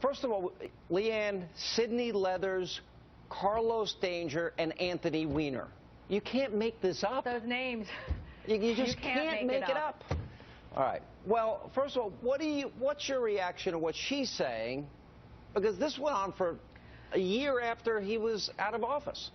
First of all, Leeann, Sidney Leathers, Carlos Danger, and Anthony Weiner. You can't make this up. Those names. You just can't make it up. All right. Well, first of all, what's your reaction to what she's saying? Because this went on for a year after he was out of office.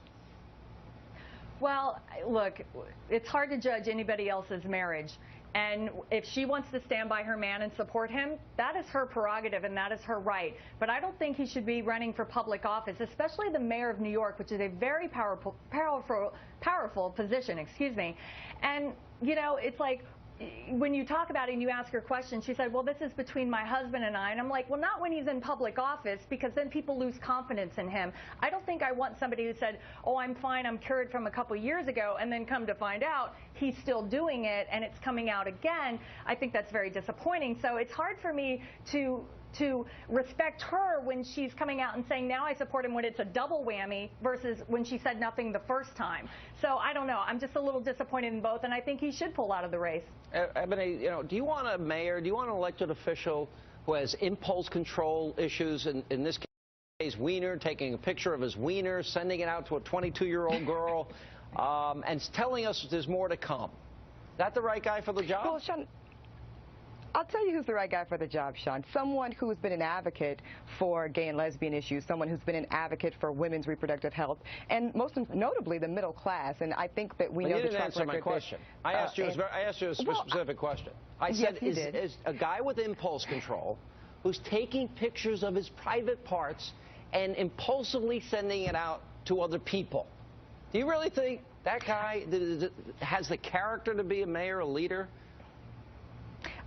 Well, look, it's hard to judge anybody else's marriage. And if she wants to stand by her man and support him, that is her prerogative and that is her right. But I don't think he should be running for public office, especially the mayor of New York, which is a very powerful position, excuse me. And, you know, it's like, when you talk about it and you ask her question, she said, well, this is between my husband and I. And I'm like, well, not when he's in public office, because then people lose confidence in him. I don't think I want somebody who said, oh, I'm fine, I'm cured from a couple years ago, and then come to find out he's still doing it and it's coming out again. I think that's very disappointing. So it's hard for me to respect her when she's coming out and saying, now I support him, when it's a double whammy, versus when she said nothing the first time. So I don't know. I'm just a little disappointed in both, and I think he should pull out of the race. Eboni, do you want a mayor, do you want an elected official who has impulse control issues, in this case, Weiner, taking a picture of his wiener, sending it out to a 22-year-old girl, and telling us there's more to come? Is that the right guy for the job? Well, Sean, I'll tell you who's the right guy for the job, Sean. Someone who's been an advocate for gay and lesbian issues, someone who's been an advocate for women's reproductive health, and most notably the middle class. And I think that we know the track record. You didn't answer my question. I asked you a specific question. I said, is a guy with impulse control who's taking pictures of his private parts and impulsively sending it out to other people, do you really think that guy has the character to be a mayor, a leader?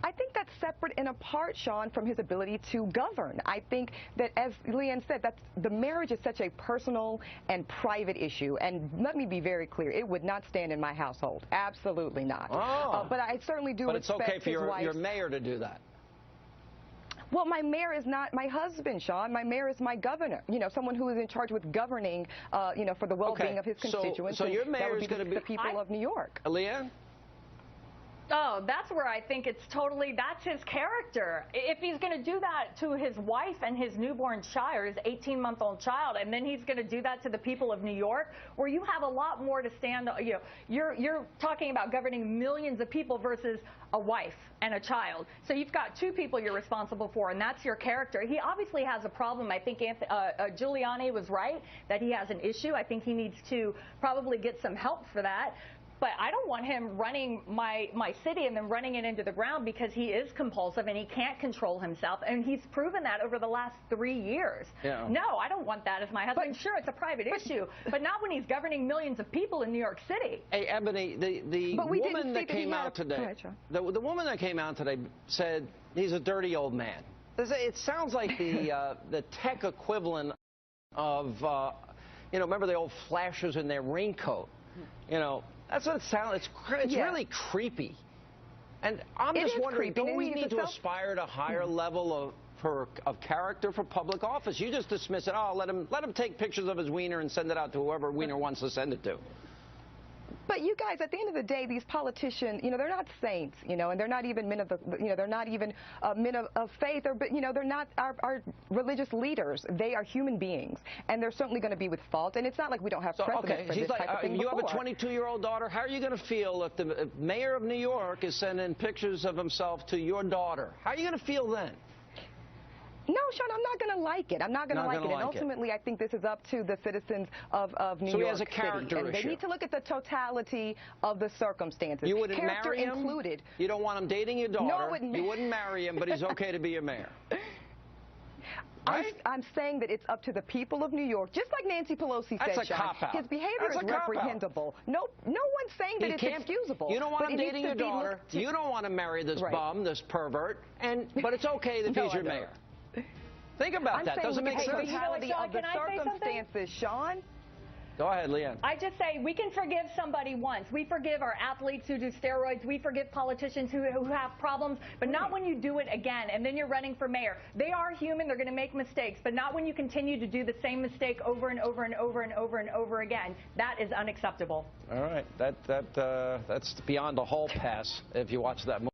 I think that's separate and apart, Sean, from his ability to govern. I think that, as Leeann said, the marriage is such a personal and private issue. And let me be very clear, it would not stand in my household. Absolutely not. Oh. But I certainly do respect But it's okay for his your mayor to do that. Well, my mayor is not my husband, Sean. My mayor is my governor. You know, someone who is in charge with governing, for the well-being of his constituents. So your mayor is going to be the people of New York. Leeann? Oh, that's where I think it's totally, that's his character. If he's going to do that to his wife and his newborn child, his 18-month-old child, and then he's going to do that to the people of New York, where you have a lot more to stand, you're talking about governing millions of people versus a wife and a child. So you've got two people you're responsible for, and that's your character. He obviously has a problem. I think Giuliani was right that he has an issue. I think he needs to probably get some help for that. But I don't want him running my city and then running it into the ground, because he is compulsive and he can't control himself. And he's proven that over the last 3 years. Yeah. No, I don't want that as my husband. Sure, it's a private issue, but not when he's governing millions of people in New York City. Hey, Eboni, the woman that came out today, the woman that came out today said he's a dirty old man. It sounds like the tech equivalent of, remember the old flashers in their raincoat? That's what it sounds. It's really creepy. And I'm just wondering, don't we need to aspire to a higher level of character for public office? You just dismiss it. Oh, let him take pictures of his wiener and send it out to whoever wiener wants to send it to. But you guys, at the end of the day, these politicians, they're not saints, and they're not even men of the, they're not even men of faith, or, but, they're not our religious leaders. They are human beings, and they're certainly going to be with fault. And it's not like we don't have precedent for this type of thing You have a 22-year-old daughter. How are you going to feel if the mayor of New York is sending pictures of himself to your daughter? How are you going to feel then? No, Sean, I'm not going to like it. I'm not going to like it. And ultimately, I think this is up to the citizens of New York City. So he has a character issue. They need to look at the totality of the circumstances. You wouldn't marry him? Included. You don't want him dating your daughter. No, I wouldn't. You wouldn't marry him, but he's okay to be your mayor. Right? I'm saying that it's up to the people of New York, just like Nancy Pelosi said, Sean. His behavior is reprehensible. No one's saying that it's excusable. You don't want him dating your daughter. You don't want to marry this bum, this pervert, but it's okay that he's your mayor. Think about that. Doesn't make sense. The totality of the circumstances, Sean. Go ahead, Leeann. I just say we can forgive somebody once. We forgive our athletes who do steroids. We forgive politicians who have problems, but not when you do it again and then you're running for mayor. They are human. They're going to make mistakes, but not when you continue to do the same mistake over and over and over and over and over again. That is unacceptable. All right. That's beyond a hall pass if you watch that movie.